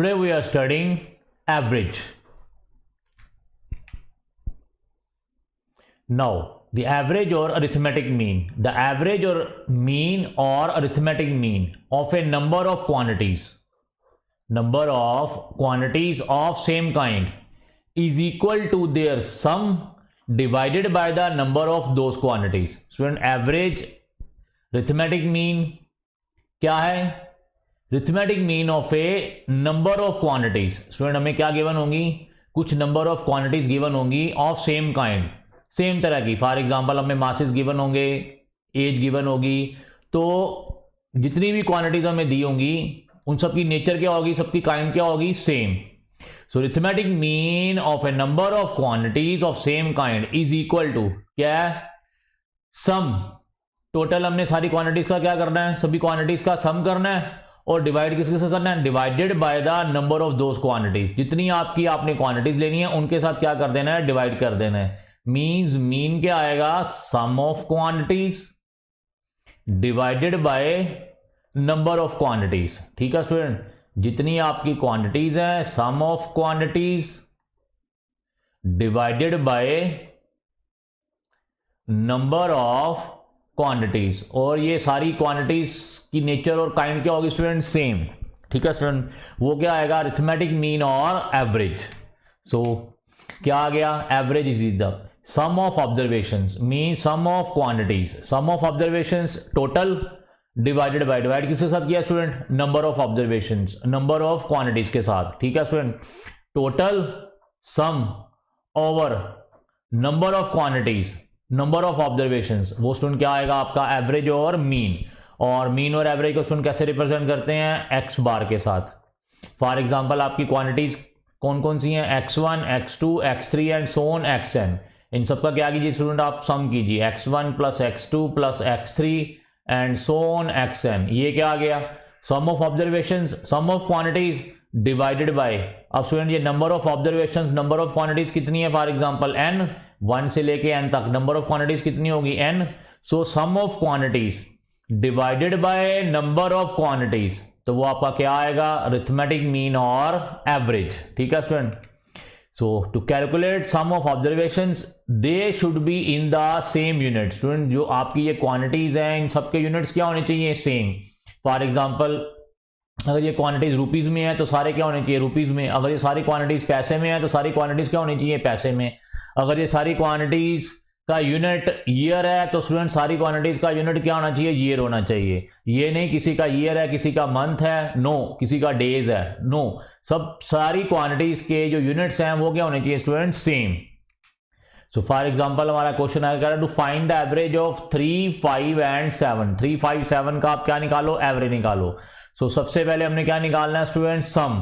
Today we are studying average. Now, the average or arithmetic mean. The average or mean or arithmetic mean of a number of quantities. Number of quantities of same kind is equal to their sum divided by the number of those quantities. Student, average arithmetic mean क्या है? Arithmetic mean of a number of quantities. Student, हमें क्या given होंगी? कुछ number of quantities given होंगी of same kind, same तरह की. For example हमें मासेस गिवन होंगे, एज गिवन होगी, तो जितनी भी क्वांटिटीज हमें दी होंगी उन सब की नेचर क्या होगी, सबकी काइंड क्या होगी, same. So arithmetic mean of a number of quantities of same kind is equal to क्या है, सम. टोटल हमने सारी क्वांटिटीज का क्या करना है, सभी क्वांटिटीज का सम करना है, और डिवाइड किसके साथ करना है, divided by the number of those quantities. जितनी आपने क्वांटिटीज लेनी है उनके साथ क्या कर देना है, डिवाइड कर देना है. मींस मीन क्या आएगा, sum of quantities divided by number of quantities. ठीक है स्टूडेंट, जितनी आपकी क्वांटिटीज हैं, sum of quantities divided by number of quantities. और ये सारी क्वांटिटीज की नेचर और काइंड क्या होगी स्टूडेंट, सेम. ठीक है स्टूडेंट, वो क्या आएगा, अरिथमेटिक मीन और एवरेज. सो क्या आ गया, average is the sum of observations mean sum of quantities. Sum of observations total divided by, divide किसके साथ किया student, number of observations number of quantities के साथ. ठीक है student, total sum over number of quantities number of observations, वो student क्या आएगा आपका, एवरेज और मीन. और मीन और एवरेज को स्टूडेंट कैसे रिप्रेजेंट करते हैं, एक्स बार के साथ. फॉर एग्जांपल आपकी क्वांटिटीज कौन कौन सी हैं, x1 x2 x3 and so on xn. इन सबका क्या कीजिए स्टूडेंट, आप सम कीजिए, x1 plus x2 plus x3 and so on xn. ये क्या आ गया, sum of observations sum of quantities divided by. अब स्टूडेंट ये number of observations number of quantities कितनी है, फॉर एग्जांपल n, 1 से लेके n तक नंबर ऑफ क्वांटिटीज कितनी होगी, n. So sum of quantities divided by number of quantities, तो वो आपका क्या आएगा, अरिथमेटिक मीन और एवरेज. ठीक है student, so to calculate sum of observations they should be in the same unit. Student, जो आपकी ये क्वांटिटीज हैं इन सबके यूनिट्स क्या होने चाहिए, सेम. फॉर एग्जांपल अगर ये क्वांटिटीज रुपीज में है तो सारे क्या होने चाहिए, रुपीज में. अगर ये सारी क्वांटिटीज पैसे में है तो सारी क्वांटिटीज क्या होनी चाहिए, पैसे में. अगर ये सारी क्वांटिटीज का यूनिट ईयर है तो स्टूडेंट सारी क्वांटिटीज का यूनिट क्या होना चाहिए, ईयर होना चाहिए. ये नहीं किसी का ईयर है, किसी का मंथ है, नो, किसी का डेज है, नो. सब सारी क्वांटिटीज के जो यूनिट्स हैं वो क्या होने चाहिए student, same. So for example हमारा क्वेश्चन आएगा to find the average of 3, 5 and 7. 3, 5, 7 का आप क्या निकालो, एवरेज निकालो. सो सबसे पहले हमने क्या निकालना है स्टूडेंट, सम.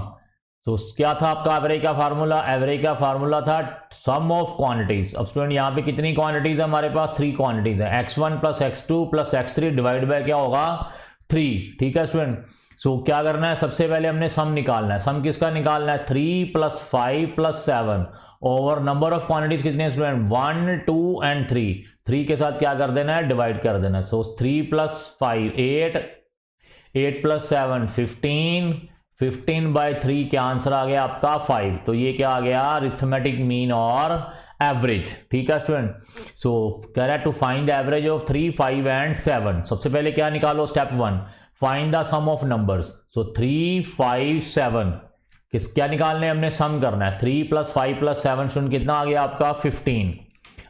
तो क्या था आपका एवरेज का फार्मूला, एवरेज का फार्मूला था सम ऑफ क्वांटिटीज. अब स्टूडेंट यहाँ पे कितनी क्वांटिटीज है हमारे पास, 3 क्वांटिटीज है, x1 plus x2 plus x3 divide by क्या होगा, 3. ठीक है स्टूडेंट, सो क्या करना है, सबसे पहले हमने सम निकालना है. सम किसका निकालना है, 3 plus 5 plus 7 over number of quantities कितने हैं स्टूडेंट, 1, 2 एंड 3. 3 के साथ क्या कर देना है, डिवाइड कर देना है. सो 3 प्लस 5 8, 8 प्लस 7 15, 15 बाय 3 क्या आंसर आ गया आपका 5. तो ये क्या आ गया, अरिथमेटिक मीन और एवरेज. ठीक है स्टूडेंट, सो कह रहा है to find the average of 3, 5 and 7. सबसे पहले क्या निकालो, step 1 find the sum of numbers. So 3, 5, 7 क्या निकालने, हमने सम करना है. 3 प्लस 5 प्लस 7 स्टूडेंट कितना आ गया आपका 15.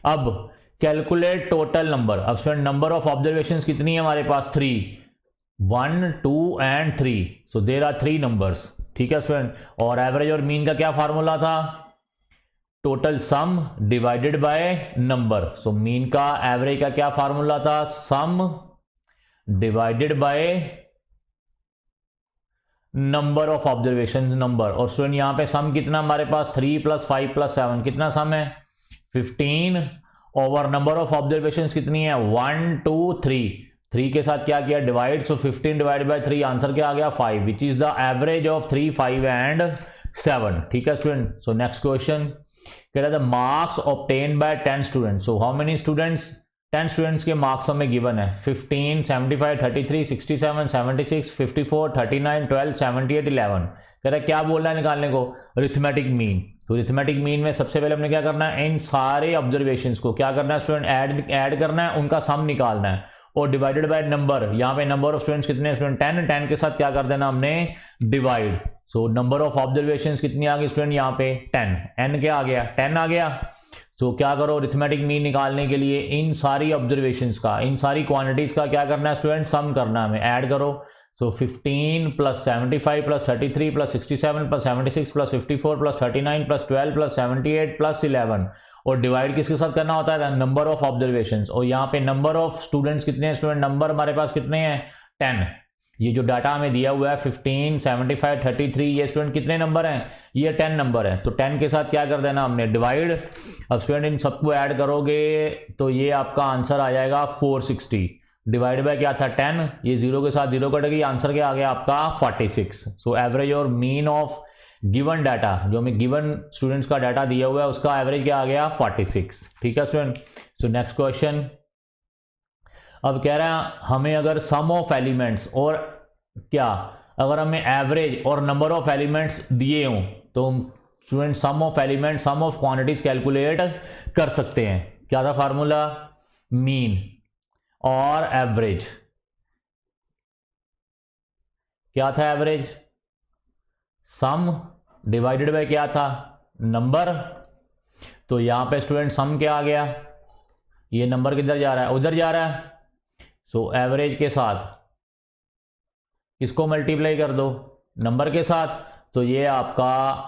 अब कैलकुलेट टोटल नंबर. अब स्टूडेंट नंबर ऑफ ऑब्जर्वेशंस कितनी है हमारे पास, 3, 1, 2 and 3. So there are 3 numbers. ठीक है स्टूडेंट, और एवरेज और मीन का क्या फार्मूला था, total sum divided by number. So mean का एवरेज का क्या फार्मूला था, sum divided by number of observation number. और स्टूडेंट यहाँ पे सम कितना हमारे पास, 3 प्लस 5 प्लस 7 कितना सम है, 15 ओवर नंबर ऑफ ऑब्जर्वेशन कितनी है, 1, 2, 3. 3 के साथ क्या किया, divide. So 15 divide by 3 answer क्या आ गया, 5, which is the average of 3, 5 and 7. ठीक है स्टूडेंट, सो नेक्स्ट क्वेश्चन कह रहा था marks obtain bye 10 students. So how many students, 10 students के मार्क्स हमें गिवन है, 15, 75, 33, 67, 76, 54, 39, 12, 78, 11. कह रहा है क्या बोल रहा है निकालने को, अरिथमेटिक मीन। तो अरिथमेटिक मीन में सबसे पहले हमने क्या करना है, इन सारे ऑब्जर्वेशंस को क्या करना है स्टूडेंट, ऐड करना है, उनका सम निकालना है और डिवाइडेड बाय नंबर। यहाँ पे नंबर ऑफ स्टूडेंट्स कितने हैं स्टूडेंट 10, 10 के साथ क्या कर देना हमने divide. So number of observations कितनी आ गई स्टूडेंट यहाँ पे 10, n क्या आ गया 10 आ गया। सो क्या करो अरिथमेटिक मीन निकालने के लिए इन सारी ऑब्जर्वेशंस का, इन सारी क्वांटिटीज का क्या करना है स्टूडेंट, सम करना है हमें, ऐड करो। सो 15 plus 75 plus 33 plus 67 plus 76 plus 54 plus 39 plus 12 plus 78 plus 11 और डिवाइड किसके साथ करना होता है, नंबर ऑफ ऑब्जर्वेशंस। और यहाँ पे नंबर ऑफ स्टूडेंट्स कितने हैं स्टूडेंट, नंबर हमारे पास कितने हैं 10। ये जो डाटा हमें दिया हुआ है 15 75 33, ये स्टूडेंट कितने नंबर हैं, ये 10 नंबर है। तो 10 के साथ क्या कर देना हमने डिवाइड। अब स्टूडेंट इन सबको ऐड करोगे तो ये आपका आंसर आ जाएगा 460 डिवाइड बाय क्या था 10, ये 0 के साथ 0 कटेगी, आंसर क्या आ गया आपका 46। सो एवरेज और मीन ऑफ गिवन डाटा, जो हमें गिवन स्टूडेंट्स का डाटा दिया हुआ है उसका एवरेज क्या आ गया 46। ठीक है स्टूडेंट। सो नेक्स्ट क्वेश्चन, अब कह रहा है हमें अगर सम ऑफ एलिमेंट्स और क्या, अगर हमें एवरेज और नंबर ऑफ एलिमेंट्स दिए हों तो student sum of element, sum of quantities calculate कर सकते हैं। क्या था फार्मूला, मीन और एवरेज। क्या था एवरेज, सम डिवाइडेड बाय क्या था नंबर। तो यहां पे स्टूडेंट सम क्या आ गया, ये नंबर किधर जा रहा है, उधर जा रहा है। सो एवरेज के साथ इसको मल्टीप्लाई कर दो नंबर के साथ, तो ये आपका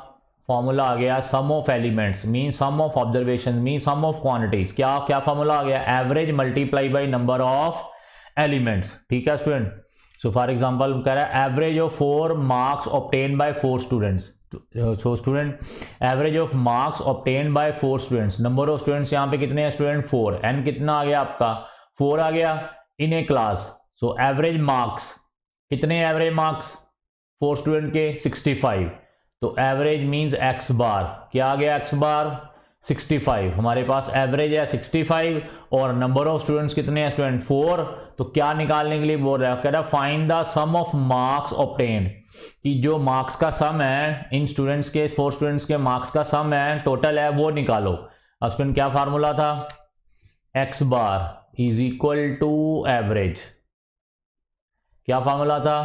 फॉर्मूला आ गया sum of elements mean sum of observation mean sum of quantities. क्या क्या फॉर्मूला आ गया, average multiply by number of elements. ठीक है स्टूडेंट। सो फॉर एग्जांपल कह रहा है average of 4 marks obtain by 4 students. So student average of marks obtain by 4 students, number of students यहाँ पे कितने हैं स्टूडेंट 4, एन कितना आ गया आपका 4 आ गया इन a class. So average marks कितने, एवरेज मार्क्स 4 स्टूडेंट के 65। तो एवरेज मींस एक्स बार, क्या आ गया एक्स बार 65, हमारे पास एवरेज है 65 और नंबर ऑफ स्टूडेंट्स कितने हैं स्टूडेंट 4। तो क्या निकालने के लिए बोल रहा है, कह रहा है find the sum of marks obtained, कि जो मार्क्स का सम है इन स्टूडेंट्स के 4 स्टूडेंट्स के मार्क्स का सम है टोटल है वो निकालो। अब स्टूडेंट क्या फार्मूला था, x bar is equal to average, क्या फार्मूला था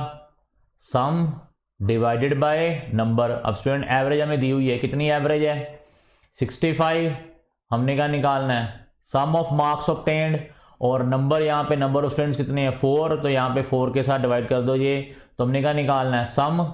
सम डिवाइडेड बाय नंबर। अब स्टूडेंट एवरेज हमें दी हुई है, कितनी एवरेज है 65, हमने क्या निकालना है सम ऑफ मार्क्स ऑब्टेन्ड और नंबर, यहाँ पे नंबर ऑफ स्टूडेंट्स कितने हैं 4, तो यहाँ पे 4 के साथ डिवाइड कर दो ये, तो हमने क्या निकालना है सम।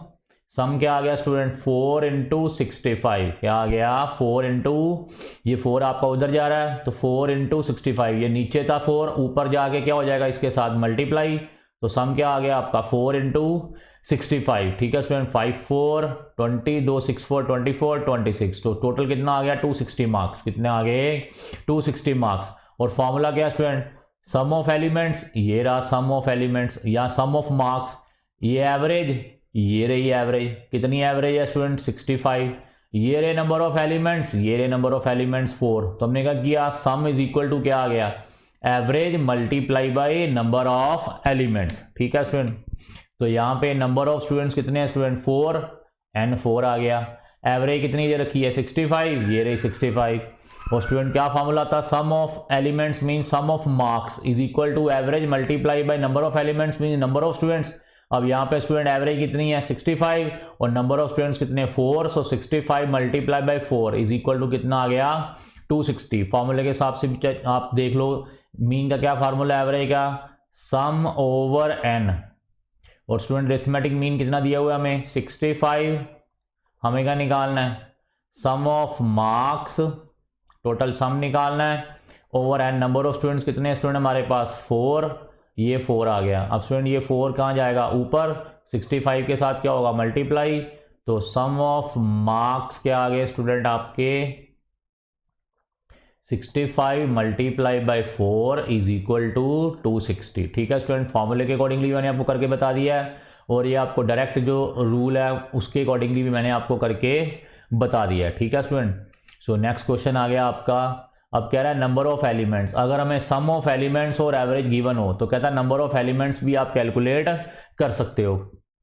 सम क्या आ गया स्टूडेंट 4 इंटू 65, क्या आ गया 4 इंटू, ये 4 आपका उधर जा रहा है तो 4 इंटू 65, ये नीचे था 4 ऊपर जाके क्या हो जाएगा इसके साथ मल्टीप्लाई, तो सम क्या आ गया आपका 4 इंटू 65। ठीक है स्टूडेंट 5 4 20 2 6 4 24 26, तो टोटल कितना आ गया 260 मार्क्स, कितने आ गए 260 मार्क्स। और फॉर्मूला क्या स्टूडेंट सम ऑफ एलिमेंट्स, ये रहा सम ऑफ एलिमेंट्स या सम ऑफ मार्क्स, ये एवरेज, ये रही एवरेज, कितनी एवरेज है स्टूडेंट 65, ये रहे नंबर ऑफ एलिमेंट्स, ये रहे नंबर ऑफ एलिमेंट्स 4। तो हमने क्या किया सम इज इक्वल टू क्या आ गया average multiply by number of elements. ठीक है स्टूडेंट। तो यहाँ पे नंबर ऑफ स्टूडेंट्स कितने हैं स्टूडेंट 4, एन 4 आ गया, एवरेज कितनी दे रखी है 65, ये रही 65। और स्टूडेंट क्या फॉर्मूला था sum of elements mean sum of marks is equal to average multiply by number of elements mean number of students. अब यहाँ पे स्टूडेंट एवरेज कितनी है 65 और नंबर ऑफ स्टूडेंट्स कितने 4, so 65 multiply by 4 is equal to कितना आ गया 260। फॉर्मूले के हिसाब से भी आप देख लो, मीन का क्या फार्मूला एवरेज का सम ओवर एन, और स्टूडेंट अरिथमेटिक मीन कितना दिया हुआ है हमें 65, हमें क्या निकालना है sum of marks, total sum निकालना है over n, number of students कितने हैं स्टूडेंट हमारे पास 4, ये 4 आ गया। अब स्टूडेंट ये 4 कहाँ जाएगा ऊपर, 65 के साथ क्या होगा मल्टीप्लाई, तो सम ऑफ मार्क्स क्या आ गए स्टूडेंट आपके 65 multiply by 4 is equal to 260। ठीक है स्टूडेंट, फॉर्मूले के अकॉर्डिंगली मैंने आपको करके बता दिया है और ये आपको डायरेक्ट जो रूल है उसके अकॉर्डिंगली भी मैंने आपको करके बता दिया है। ठीक है स्टूडेंट। सो नेक्स्ट क्वेश्चन आ गया आपका, अब कह रहा है नंबर ऑफ एलिमेंट्स, अगर हमें सम ऑफ एलिमेंट्स और एवरेज गिवन हो तो कहता है नंबर ऑफ एलिमेंट्स भी आप कैलकुलेट कर सकते हो।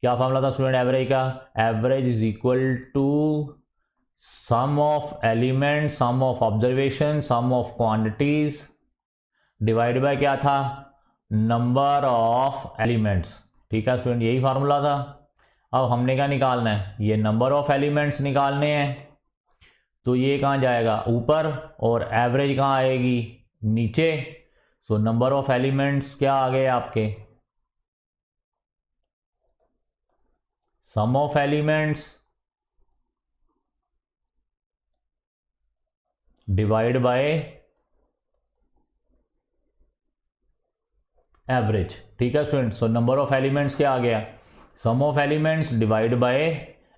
क्या फॉर्मूला था स्टूडेंट एवरेज का? Average is equal to sum of element, sum of observation, sum of quantities divide by क्या था? Number of elements. ठीक है स्टूडेंट, यही फार्मूला था। अब हमने क्या निकालना है? ये नंबर ऑफ एलिमेंट्स निकालने हैं। तो ये कहाँ जाएगा? ऊपर, और एवरेज कहाँ आएगी? नीचे। सो नंबर ऑफ एलिमेंट्स क्या आ गए आपके? Sum of elements divide by average. ठीक है student, so number of elements क्या आ गया? Sum of elements divide by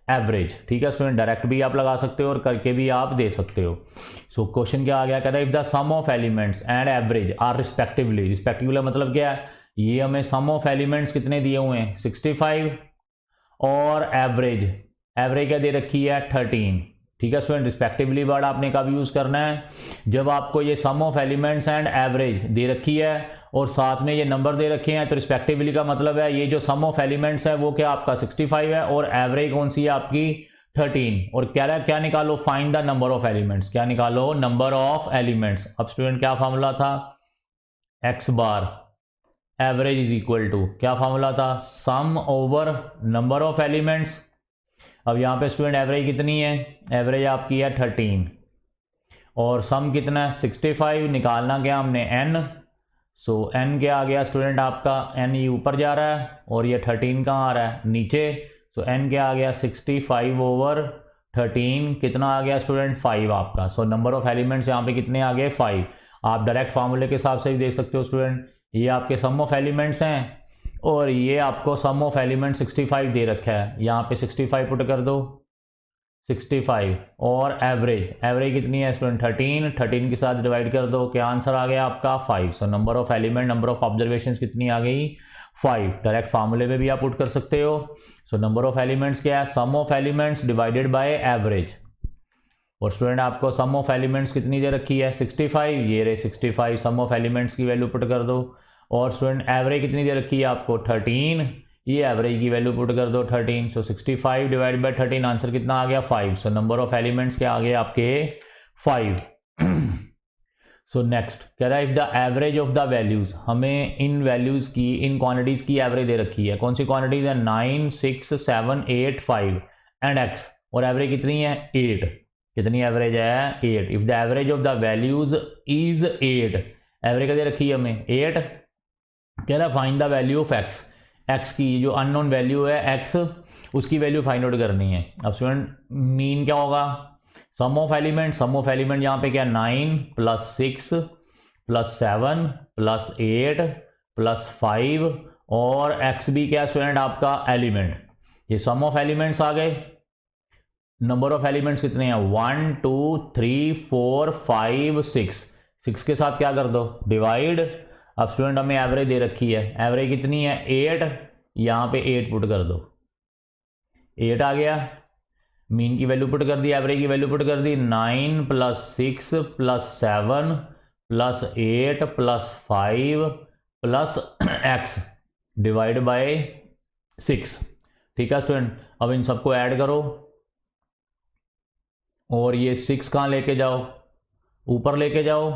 average. ठीक है स्टूडेंट, डायरेक्ट भी आप लगा सकते हो और करके भी आप दे सकते हो। सो क्वेश्चन क्या आ गया? कहता है if the sum of elements and average are respectively, respectively मतलब क्या है? ये हमें सम ऑफ एलिमेंट्स कितने दिए हुए हैं? 65, और एवरेज, एवरेज क्या दे रखी है? 13। ठीक है स्टूडेंट, रिस्पेक्टिवली वर्ड आपने कब यूज करना है? जब आपको ये सम ऑफ एलिमेंट्स एंड एवरेज दे रखी है और साथ में ये नंबर दे रखे हैं, तो रिस्पेक्टिवली का मतलब है ये जो सम ऑफ एलिमेंट्स है वो क्या आपका 65 है, और एवरेज कौन सी है आपकी? 13। और कह रहा है क्या निकालो? Find the number of elements. क्या निकालो? Number of elements. अब स्टूडेंट क्या फॉर्मूला था? X bar average is equal to क्या फॉर्मूला था? Sum over number of elements. अब यहाँ पे स्टूडेंट एवरेज कितनी है? एवरेज आपकी है 13, और सम कितना है? 65। निकालना क्या हमने? n। सो n क्या आ गया स्टूडेंट आपका? n ये ऊपर जा रहा है, और ये 13 कहाँ आ रहा है? नीचे। सो n क्या आ गया? 65 ओवर 13। कितना आ गया स्टूडेंट? 5 आपका। सो नंबर ऑफ एलिमेंट्स यहाँ पे कितने आ गए? 5। आप डायरेक्ट फार्मूले के हिसाब से भी देख सकते हो स्टूडेंट। ये आपके सम ऑफ एलिमेंट्स हैं, और ये आपको सम ऑफ एलिमेंट 65 दे रखा है। यहाँ पे 65 पुट कर दो, 65, और एवरेज, एवरेज कितनी है स्टूडेंट? 13, 13 के साथ डिवाइड कर दो, क्या आंसर आ गया आपका? 5। सो number of element, number of observation कितनी आ गई? 5। डायरेक्ट फार्मूले में भी आप पुट कर सकते हो। सो नंबर ऑफ एलिमेंट्स क्या है? Sum of elements divided by average. और स्टूडेंट आपको सम ऑफ एलिमेंट्स कितनी दे रखी है? 65। ये रहे 65, सम ऑफ एलिमेंट्स की वैल्यू पुट कर दो। और स्टूडेंट एवरेज कितनी दे रखी है आपको? 13। ये एवरेज की वैल्यू पुट कर दो 13। सो 65 डिवाइड बाय 13, आंसर कितना आ गया? 5। सो नंबर ऑफ एलिमेंट्स क्या आ गए आपके? 5। सो नेक्स्ट कह रहा है if the average of the values, हमें इन वैल्यूज की, इन क्वांटिटीज की एवरेज दे रखी है। कौन सी क्वांटिटीज है? 9, 6, 7, 8, 5 एंड x, और एवरेज कितनी है? 8। कितनी एवरेज है? 8। If the average of the values is 8, average क्या दे रखी है हमें? 8। कह रहा है find the value of x, x की जो अननोन वैल्यू है x, उसकी वैल्यू फाइंड आउट करनी है। अब स्टूडेंट मीन क्या होगा? Sum of element, sum of element यहाँ पे क्या? 9 + 6 + 7 + 8 + 5, और x भी क्या स्टूडेंट आपका? एलिमेंट। ये सम ऑफ एलिमेंट्स आ गए। नंबर ऑफ एलिमेंट्स कितने हैं? 1, 2, 3, 4, 5, 6। 6 के साथ क्या कर दो? डिवाइड। अब स्टूडेंट हमें एवरेज दे रखी है, एवरेज कितनी है? 8। यहाँ पे 8 पुट कर दो, 8 आ गया। मीन की वैल्यू पुट कर दी, एवरेज की वैल्यू पुट कर दी। 9 + 6 + 7 + 8 + 5 + x डिवाइड बाय 6। ठीक है स्टूडेंट, अब इन सबको ऐड करो, और ये 6 कहाँ लेके जाओ? ऊपर लेके जाओ।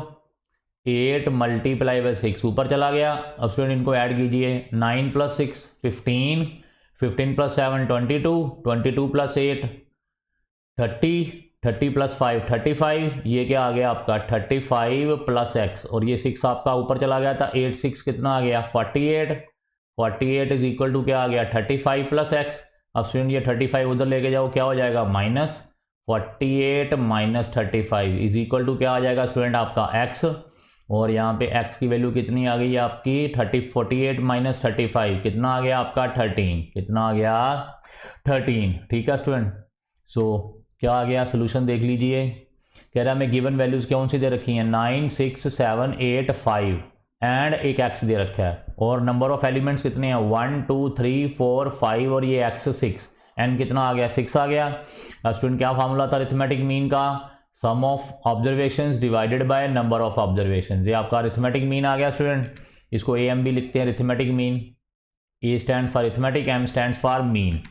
8 × 6 ऊपर चला गया। अब स्टूडेंट इनको ऐड कीजिए। 9 + 6 15, 15 + 7 22, 22 + 8 30, 30 + 5 35। ये क्या आ गया आपका? 35 + x, और ये 6 आपका ऊपर चला गया था। 8 6 कितना आ गया? 48। 48 इज इक्वल टू क्या आ गया? 35 + x। अब स्टूडेंट ये 35 उधर लेके जाओ, क्या हो जाएगा? -48 - 35 इज इक्वल टू क्या आ जाएगा स्टूडेंट आपका? x। और यहाँ पे x की वैल्यू कितनी आ गई आपकी? 48 - 35 कितना आ गया आपका? 13। कितना आ गया? 13। ठीक है स्टूडेंट, सो क्या आ गया? सोल्यूशन देख लीजिए। कह रहा है हमें गिवन वैल्यूज कौन सी दे रखी हैं? 9, 6, 7, 8, 5 एंड एक x दे रखा है, और नंबर ऑफ एलिमेंट्स कितने हैं? 1, 2, 3, 4, 5, और ये x 6। n कितना आ गया? 6 आ गया। स्टूडेंट क्या फार्मूला था अरिथमेटिक मीन का? Sum of observations divided by number of observations. ये आपका अरिथमेटिक मीन आ गया स्टूडेंट। इसको AM भी लिखते हैं, arithmetic mean. A stand for arithmetic, M stand for mean.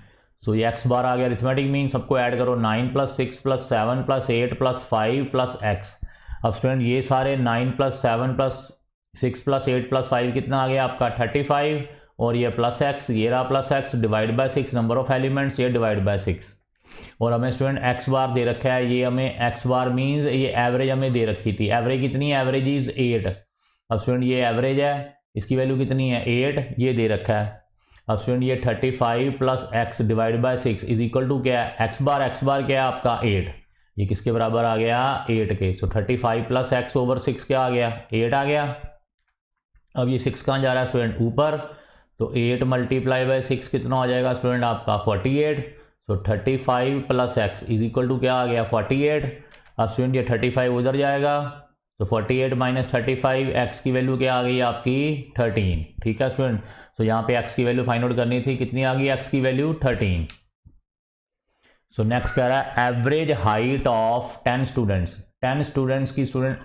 So ये एक्स बार आ गया अरिथमेटिक मीन, सबको ऐड करो 9 + 6 + 7 + 8 + 5 + एक्स। अब स्टूडेंट ये सारे 9 + 7 + 6 + 8 + 5 कितना आ गया आपका 35, और ये प्लस एक्स, ये रहा plus x divide by 6, number of elements ये डिवाइड बाय 6। और हमें स्टूडेंट एक्स बार दे रखा है, ये हमें एक्स बार मीन्स ये एवरेज हमें दे रखी थी। एवरेज कितनी है, एवरेज इज 8। अब स्टूडेंट ये एवरेज है, इसकी वैल्यू कितनी है 8, ये दे रखा है। अब स्टूडेंट ये 35 + x divide by 6 is equal to क्या है, एक्स बार क्या है आपका 8। ये किसके बराबर आ गया 8 के। सो 35 + x/6 क्या आ गया 8 आ गया। अब ये 6 कहाँ जा रहा है स्टूडेंट ऊपर, तो 8 × 6 कितना हो जाएगा स्टूडेंट आपका 48। सो 35 + x इज इक्वल टू क्या आ गया 48। अब स्टूडेंट ये 35 उधर जाएगा, तो 48 - 35, x की वैल्यू क्या आ गई आपकी 13। ठीक है स्टूडेंट, तो यहाँ पे x की वैल्यू फाइंड आउट करनी थी, कितनी आ गई x की वैल्यू 13। सो नेक्स्ट कह रहा है average height of 10 students. 10 students की स्टूडेंट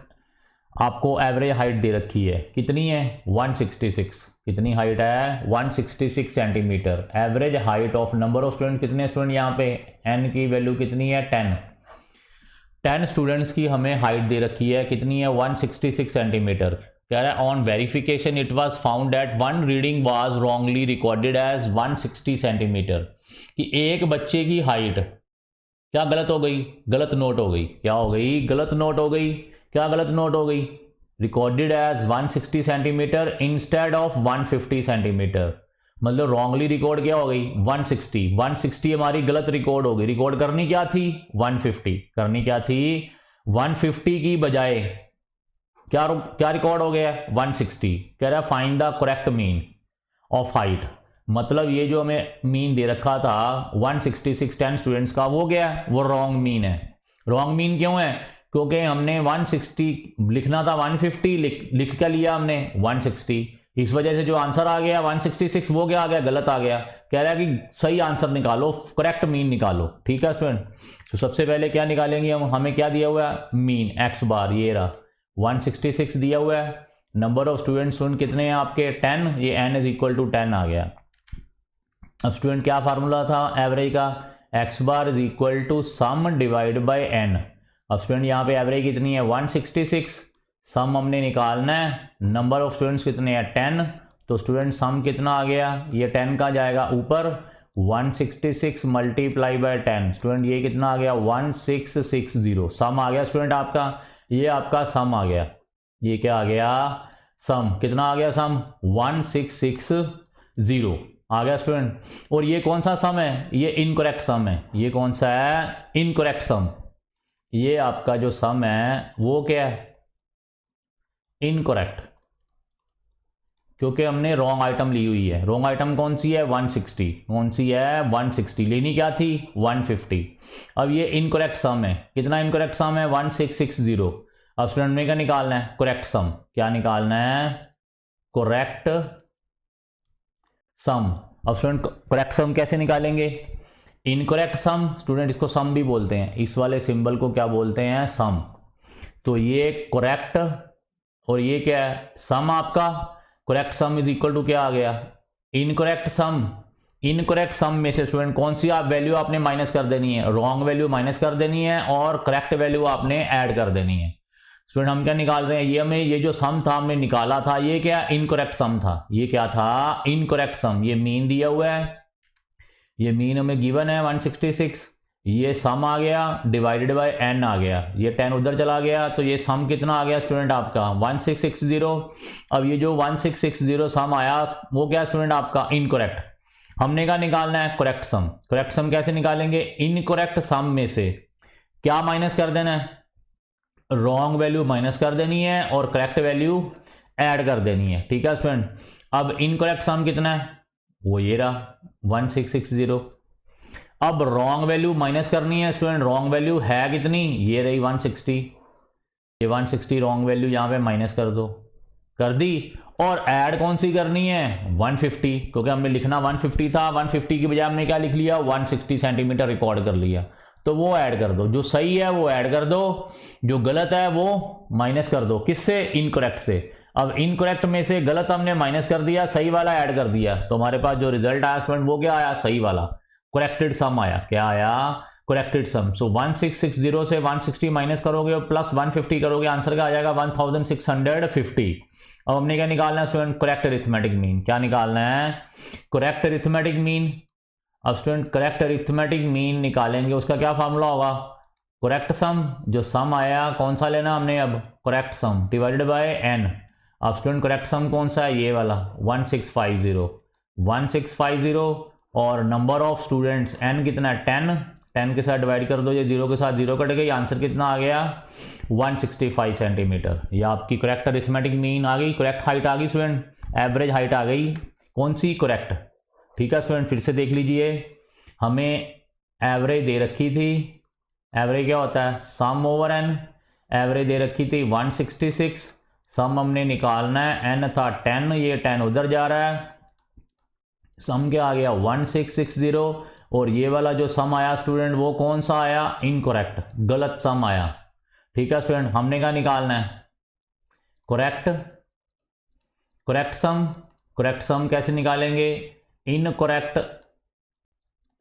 आपको एवरेज हाइट दे रखी है, कितनी है 166। कितनी हाइट है 166 centimetre. Average height of number of student कितने स्टूडेंट यहाँ पे n की वैल्यू कितनी है 10 स्टूडेंट्स की हमें हाइट दे रखी है, कितनी है 166 सेंटीमीटर। कह रहा है on verification it was found that one reading was wrongly recorded as 160 centimetre, कि एक बच्चे की हाइट क्या गलत हो गई, गलत नोट हो गई। क्या हो गई, गलत नोट हो गई। क्या गलत नोट हो गई, recorded as 160 centimetre instead of 150 centimetre. मतलब रॉन्गली रिकॉर्ड क्या हो गई 160 हमारी गलत रिकॉर्ड हो गई। रिकॉर्ड करनी क्या थी 150, करनी क्या थी 150 की बजाय क्या क्या रिकॉर्ड हो गया 160। कह रहा है find the correct mean of height. मतलब ये जो हमें मीन दे रखा था 166 10 स्टूडेंट्स का, वो क्या है, वो रॉन्ग मीन है। रॉन्ग मीन क्यों है, क्योंकि हमने 160 लिखना था 150, लिख क्या लिया हमने 160, इस वजह से जो आंसर आ गया 166 वो क्या आ गया गलत आ गया। कह रहा है कि सही आंसर निकालो, करेक्ट मीन निकालो। ठीक है स्टूडेंट, तो सबसे पहले क्या निकालेंगे हम, हमें क्या दिया हुआ है मीन एक्स बार, ये रहा 166 दिया हुआ है। नंबर ऑफ स्टूडेंट कितने हैं आपके 10, ये n इज इक्वल टू 10 आ गया। अब स्टूडेंट क्या फार्मूला था एवरेज का, x bar is equal to sum divide by n। अब स्टूडेंट यहाँ पे एवरेज कितनी है 166, सम हमने निकालना है, नंबर ऑफ स्टूडेंट्स कितने हैं 10, तो स्टूडेंट सम कितना आ गया, ये 10 का जाएगा ऊपर 166 मल्टीप्लाई बाय 10। स्टूडेंट ये कितना आ गया 1660, सम आ गया स्टूडेंट आपका, ये आपका सम आ गया। ये क्या आ गया सम, कितना आ गया सम 1660 आ गया स्टूडेंट। और ये कौन सा सम है, ये इनकरेक्ट सम है। ये कौन सा है इनकरेक्ट सम, ये आपका जो सम है वो क्या है इनकरेक्ट, क्योंकि हमने रॉन्ग आइटम ली हुई है। रॉन्ग आइटम कौन सी है 160, कौन सी है 160, लेनी क्या थी 150। अब ये इनकरेक्ट सम है, कितना इनकरेक्ट सम है 1660। अब स्टूडेंट में क्या निकालना है करेक्ट सम, क्या निकालना है करेक्ट सम। अब स्टूडेंट करेक्ट सम कैसे निकालेंगे, इनकरेक्ट सम स्टूडेंट इसको सम भी बोलते हैं, इस वाले सिंबल को क्या बोलते हैं सम। तो ये करेक्ट और ये क्या है सम आपका, correct sum is equal to क्या आ गया इनकरेक्ट सम। इनकरेक्ट सम में से स्टूडेंट कौन सी आप वैल्यू आपने माइनस कर देनी है, रॉन्ग वैल्यू माइनस कर देनी है और करेक्ट वैल्यू आपने ऐड कर देनी है। स्टूडेंट हम क्या निकाल रहे हैं, ये हमें ये जो सम था हमने निकाला था, ये क्या इनकरेक्ट सम था, ये क्या था इनकरेक्ट सम। ये मीन दिया हुआ है, ये मीन हमें गिवन है 166, ये सम आ गया डिवाइडेड बाय n आ गया, ये 10 उधर चला गया, तो ये सम कितना आ गया स्टूडेंट आपका 1660। अब ये जो 1660 सम आया वो क्या स्टूडेंट आपका इनकरेक्ट। हमने क्या निकालना है करेक्ट सम। करेक्ट सम कैसे निकालेंगे, इनकरेक्ट सम में से क्या माइनस कर देना है, रॉन्ग वैल्यू माइनस कर देनी है और करेक्ट वैल्यू ऐड कर देनी है। ठीक है स्टूडेंट, अब इनकरेक्ट सम कितना है वो ये रहा 1660। अब रॉन्ग वैल्यू माइनस करनी है स्टूडेंट, रॉन्ग वैल्यू है कितनी, ये रही 160, ये 160 रॉन्ग वैल्यू यहां पे माइनस कर दो, कर दी। और ऐड कौन सी करनी है 150, क्योंकि हमने लिखना 150 था, 150 की बजाय हमने क्या लिख लिया 160 सेंटीमीटर रिकॉर्ड कर लिया, तो वो ऐड कर दो, जो सही है वो ऐड कर दो, जो गलत है वो माइनस कर दो, किससे इनकरेक्ट से। अब इनकरेक्ट में से गलत हमने माइनस कर दिया, सही वाला ऐड कर दिया, तो हमारे पास जो रिजल्ट आया स्टूडेंट वो क्या आया, सही वाला करेक्टेड सम आया। क्या आया, करेक्टेड सम। सो 1660 से 160 माइनस करोगे और प्लस 150 करोगे, आंसर क्या आ जाएगा 1650। अब हमने क्या निकालना है स्टूडेंट, करेक्ट अरिथमेटिक मीन। क्या निकालना है, करेक्ट अरिथमेटिक मीन। अब स्टूडेंट करेक्ट अरिथमेटिक मीन निकालेंगे, उसका क्या फार्मूला होगा, करेक्ट सम, जो सम आया कौन सा लेना हमने, अब करेक्ट सम डिवाइडेड बाय n। अब स्टूडेंट करेक्ट सम कौन सा है, ये वाला 1650 और नंबर ऑफ स्टूडेंट्स n कितना है 10, 10 के साथ डिवाइड कर दो, ये 0 के साथ 0 कट गई, आंसर कितना आ गया 165 सेंटीमीटर। ये आपकी करेक्ट अरिथमेटिक मीन आ गई, करेक्ट हाइट आ गई स्टूडेंट, एवरेज हाइट आ गई, कौन सी, करेक्ट। ठीक है स्टूडेंट, फिर से देख लीजिए, हमें एवरेज दे रखी थी, एवरेज क्या होता है सम ओवर n, एवरेज दे रखी थी 166, सम हमने निकालना है, n था 10, ये 10 उधर जा रहा है, सम क्या आ गया 1660, और ये वाला जो सम आया स्टूडेंट वो कौन सा आया, इनकरेक्ट, गलत सम आया। ठीक है स्टूडेंट, हमने क्या निकालना है, करेक्ट, करेक्ट सम। करेक्ट सम कैसे निकालेंगे, इनकरेक्ट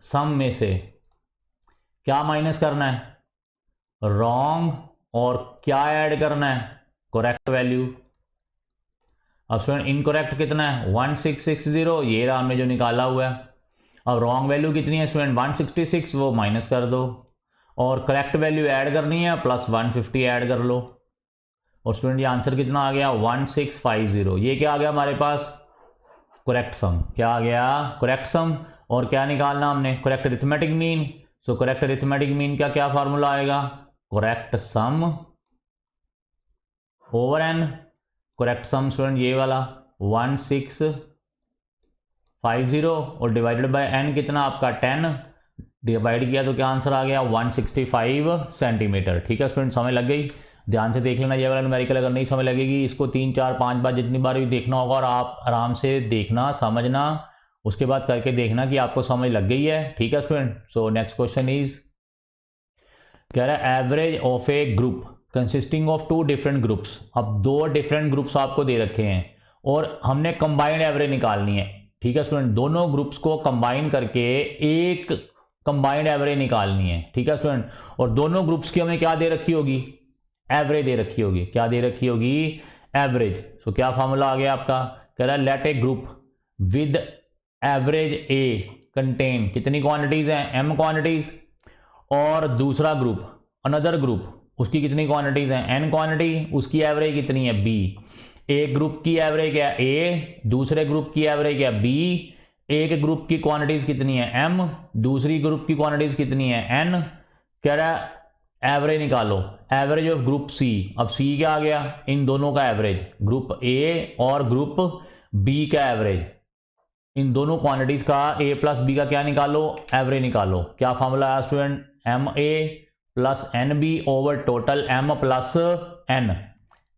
सम में से क्या माइनस करना है, रॉन्ग, और क्या ऐड करना है, करेक्ट वैल्यू। अब स्टूडेंट इनकरेक्ट कितना है 1660, ये रहा हमने जो निकाला हुआ है। अब रॉन्ग वैल्यू कितनी है स्टूडेंट 166, वो माइनस कर दो, और करेक्ट वैल्यू ऐड करनी है प्लस 150 ऐड कर लो, और स्टूडेंट ये आंसर कितना आ गया 1650। ये क्या आ गया हमारे पास, करेक्ट सम। क्या आ गया, करेक्ट सम। और क्या निकालना हमने, correct arithmetic mean. So correct arithmetic mean का क्या फार्मूला आएगा, correct sum over n, correct sum student ये वाला 1650 और डिवाइडेड बाय n कितना आपका 10, डिवाइड किया तो क्या आंसर आ गया 165 सेंटीमीटर। ठीक है स्टूडेंट, समझ लग गई, ध्यान से देख लेना ये वाला न्यूमेरिकल, अगर नहीं समझ लगेगी इसको 3 4 5 बार जितनी बार भी देखना होगा, और आप आराम से देखना समझना, उसके बाद करके देखना कि आपको समझ लग गई है। ठीक है student, so next question is, कह रहा है average of A group consisting of 2 different groups. अब 2 डिफरेंट ग्रुप्स आपको दे रखे हैं और हमने कंबाइंड एवरेज निकालनी है। ठीक है स्टूडेंट, दोनों ग्रुप्स को कंबाइन करके एक कंबाइंड एवरेज निकालनी है। ठीक है स्टूडेंट, और दोनों ग्रुप्स की हमें क्या दे रखी होगी, एवरेज दे रखी होगी। क्या दे रखी होगी, एवरेज। सो क्या फॉर्मूला आ गया आपका, कह रहा है let a group with average a contain, कितनी क्वांटिटीज हैं m क्वांटिटीज, और दूसरा ग्रुप अनदर ग्रुप उसकी कितनी क्वांटिटीज हैं n क्वांटिटी, उसकी एवरेज कितनी है b। एक ग्रुप की एवरेज क्या a, दूसरे ग्रुप की एवरेज क्या b, एक ग्रुप की क्वांटिटीज कितनी है m, दूसरी ग्रुप की क्वांटिटीज कितनी है n। कह रहा है एवरेज निकालो, एवरेज ऑफ ग्रुप c। अब c क्या आ गया, इन दोनों का एवरेज, ग्रुप a और ग्रुप b का एवरेज, इन दोनों क्वांटिटीज का a प्लस b का क्या निकालो, एवरेज निकालो। क्या फॉर्मूला है student, ma plus nb over total m plus n।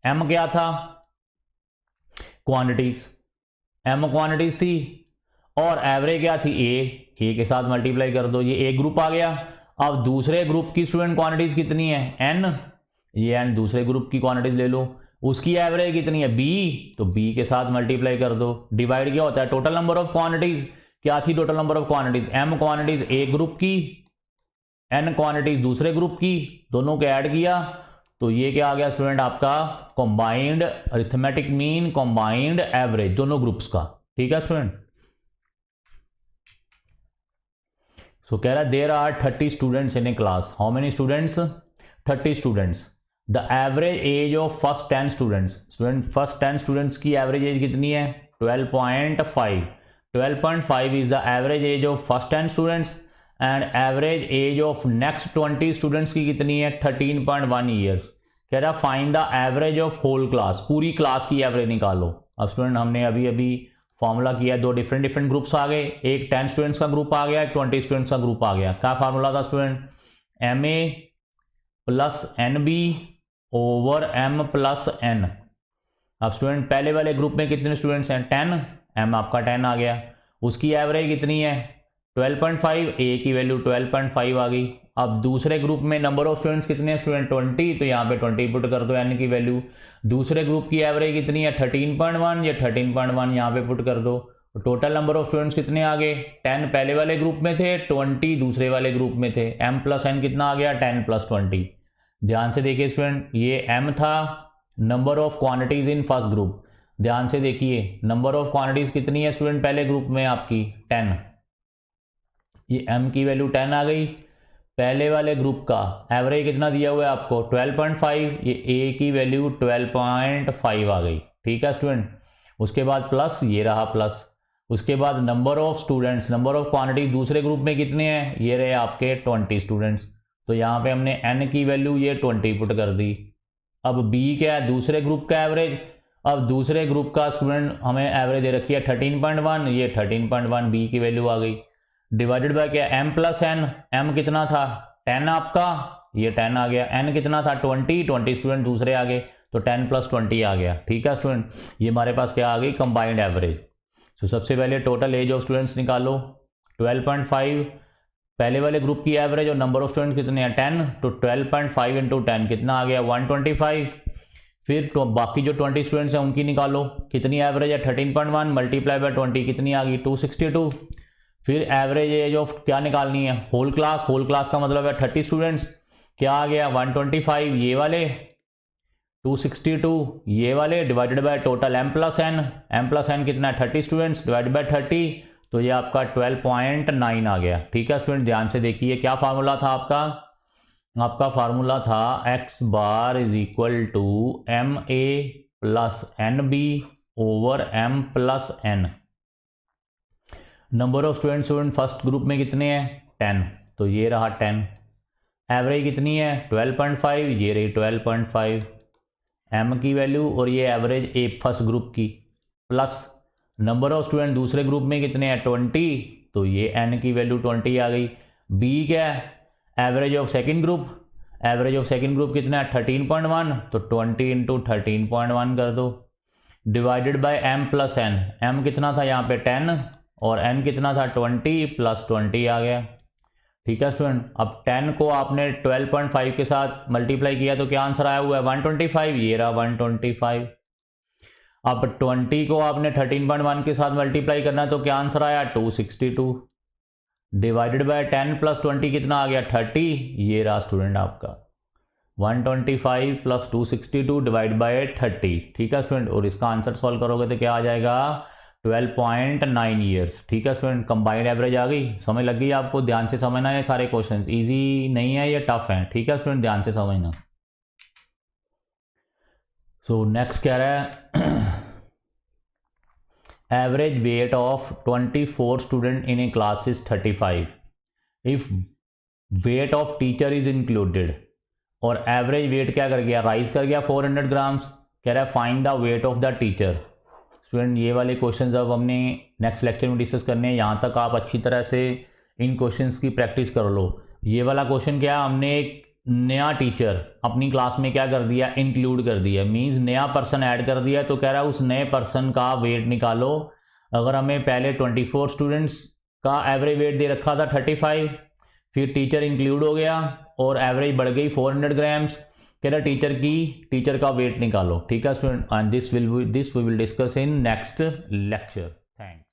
m क्या था, क्वांटिटीज, m क्वांटिटीज थी, और एवरेज क्या थी a के साथ मल्टीप्लाई कर दो, ये एक ग्रुप आ गया। अब दूसरे ग्रुप की स्टूडेंट क्वांटिटीज कितनी है n, ये n दूसरे ग्रुप की क्वांटिटीज ले लो, उसकी एवरेज कितनी है b, तो b के साथ मल्टीप्लाई कर दो, डिवाइड क्या होता है टोटल नंबर ऑफ क्वांटिटीज। क्या थी total number of quantities, m quantities एक ग्रुप की, n क्वांटिटीज दूसरे ग्रुप की, दोनों को ऐड किया तो ये क्या आ गया स्टूडेंट आपका combined arithmetic mean, combined average दोनों ग्रुप्स का। ठीक है स्टूडेंट, सो कह रहा है there are 30 students in a class, how many students, 30 students, the average age of first 10 students. Student first 10 students की एवरेज एज कितनी है 12.5, 12.5 is the average age of first 10 students, and average age of next 20 students की कितनी है 13.1 years. कह रहा find the average of whole class, पूरी class की एवरेज निकालो। अब स्टूडेंट हमने अभी अभी फॉर्मूला किया, 2 डिफरेंट ग्रुप्स आ गए, एक 10 स्टूडेंट्स का ग्रुप आ गया, एक 20 स्टूडेंट्स का ग्रुप आ गया। क्या फार्मूला था student, ma plus nb over m plus n। अब स्टूडेंट पहले वाले ग्रुप में कितने स्टूडेंट्स हैं 10, m आपका 10 आ गया, उसकी एवरेज कितनी है 12.5, a की वैल्यू 12.5 आ गई, अब दूसरे ग्रुप में नंबर ऑफ स्टूडेंट्स कितने हैं स्टूडेंट 20, तो यहाँ पे 20 पुट कर दो n की वैल्यू। दूसरे ग्रुप की एवरेज कितनी है 13.1, ये 13.1 यहाँ पे पुट कर दो। टोटल नंबर ऑफ स्टूडेंट्स कितने आ गए 10 पहले वाले ग्रुप में थे, 20 दूसरे वाले ग्रुप में थे। m प्लस n कितना आ गया 10 प्लस 20। ध्यान से देखिए स्टूडेंट, ये m था number of quantities in first group. ध्यान से देखिए नंबर ऑफ क्वांटिटीज कितनी है स्टूडेंट पहले ग्रुप में आपकी 10, ये m की वैल्यू 10 आ गई। पहले वाले ग्रुप का एवरेज कितना दिया हुआ है आपको 12.5, ये a की वैल्यू 12.5 आ गई। ठीक है स्टूडेंट, उसके बाद प्लस ये रहा प्लस, उसके बाद number of students, number of quantity दूसरे ग्रुप में कितने हैं, ये रहे आपके 20 स्टूडेंट्स, तो यहाँ पे हमने n की वैल्यू ये 20 पुट कर दी। अब b क्या है दूसरे ग्रुप का एवरेज, अब दूसरे ग्रुप का स्टूडेंट हमें एवरेज दे रखी है 13.1, ये 13.1 b की वैल्यू आ गई। डिवाइडेड बाय क्या m प्लस n, m कितना था 10 आपका, ये 10 आ गया। n कितना था 20 स्टूडेंट दूसरे आ गए, तो 10 प्लस 20 आ गया। ठीक है स्टूडेंट, ये हमारे पास क्या आ गई कंबाइंड एवरेज। तो सबसे पहले टोटल एज ऑफ स्टूडेंट्स निकालो 12.5, पहले वाले ग्रुप की एवरेज और नंबर ऑफ स्टूडेंट कितने हैं 10, तो 12.5 इंटू 10 कितना आ गया 125। फिर तो बाकी जो 20 स्टूडेंट्स हैं उनकी निकालो, कितनी एवरेज है 13.1 मल्टीप्लाई बाय 20 कितनी आ गई 262। फिर एवरेज एज ऑफ क्या निकालनी है होल क्लास, होल क्लास का मतलब है 30 स्टूडेंट्स, क्या आ गया 125 ये वाले 262 ये वाले divided by total m plus n कितना है 30 स्टूडेंट्स डिवाइडेड बाय 30, तो ये आपका 12.9 आ गया। ठीक है स्टूडेंट, ध्यान से देखिए क्या फार्मूला था आपका फार्मूला था x bar is equal to m a plus n b over m plus n। Number of student first group में कितने हैं 10, तो ये रहा 10, एवरेज कितनी है 12.5, ये रही 12.5, m की वैल्यू और ये एवरेज ए फर्स्ट ग्रुप की, प्लस नंबर ऑफ स्टूडेंट दूसरे ग्रुप में कितने हैं 20, तो ये n की वैल्यू 20 आ गई। b क्या है average of second group, average of second group कितना है 13.1, तो 20 इंटू 13.1 कर दो divided by m plus n, m कितना था यहाँ पे 10 और n कितना था 20 प्लस 20 आ गया। ठीक है स्टूडेंट, अब 10 को आपने 12.5 के साथ मल्टीप्लाई किया तो क्या आंसर आया हुआ है 125, ये रहा 125। अब 20 को आपने 13.1 के साथ मल्टीप्लाई करना है तो क्या आंसर आया 262 डिवाइडेड बाय 10 प्लस 20 कितना आ गया 30, ये रहा स्टूडेंट आपका 125 प्लस 262 डिवाइड बाय 30। ठीक है स्टूडेंट, और इसका आंसर सॉल्व करोगे तो क्या आ जाएगा 12.9 ईयर्स। ठीक है स्टूडेंट, कंबाइंड एवरेज आ गई, समझ लग गई आपको। ध्यान से समझना है, सारे क्वेश्चंस इजी नहीं है, ये टफ है। ठीक है स्टूडेंट, ध्यान से समझना। सो नेक्स्ट क्या रहा है average weight of 24 student in a class is 35 if weight of teacher is included, और एवरेज वेट क्या कर गया राइज कर गया 400 ग्राम्स। कह रहा है find the weight of the teacher. Student ये वाले क्वेश्चन अब हमने नेक्स्ट लेक्चर में डिस्कस करने हैं, यहाँ तक आप अच्छी तरह से इन क्वेश्चंस की प्रैक्टिस कर लो। ये वाला क्वेश्चन क्या है, हमने एक नया टीचर अपनी क्लास में क्या कर दिया इंक्लूड कर दिया, मींस नया पर्सन ऐड कर दिया, तो कह रहा है उस नए पर्सन का वेट निकालो। अगर हमें पहले 24 स्टूडेंट्स का एवरेज वेट दे रखा था 35, फिर टीचर इंक्लूड हो गया और एवरेज बढ़ गई 400 ग्राम्स, कह रहा टीचर का वेट निकालो। ठीक है student, and this we will discuss in next lecture. Thanks.